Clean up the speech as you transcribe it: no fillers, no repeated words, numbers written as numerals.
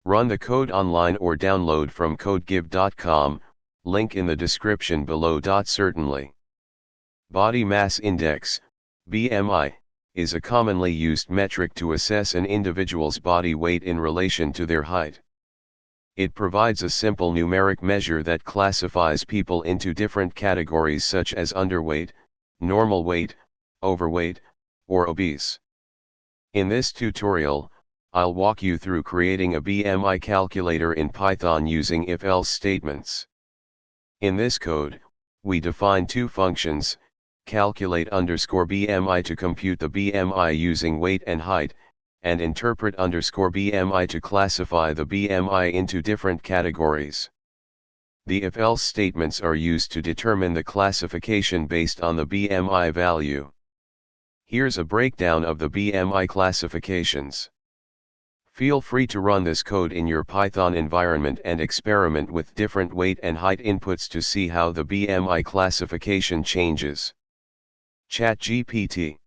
Run the code online or download from codegive.com, link in the description below. Certainly. Body Mass Index, BMI, is a commonly used metric to assess an individual's body weight in relation to their height. It provides a simple numeric measure that classifies people into different categories such as underweight, normal weight, overweight, or obese. In this tutorial, I'll walk you through creating a BMI calculator in Python using if-else statements. In this code, we define two functions, calculate_BMI to compute the BMI using weight and height, and interpret_BMI to classify the BMI into different categories. The if-else statements are used to determine the classification based on the BMI value. Here's a breakdown of the BMI classifications. Feel free to run this code in your Python environment and experiment with different weight and height inputs to see how the BMI classification changes. ChatGPT.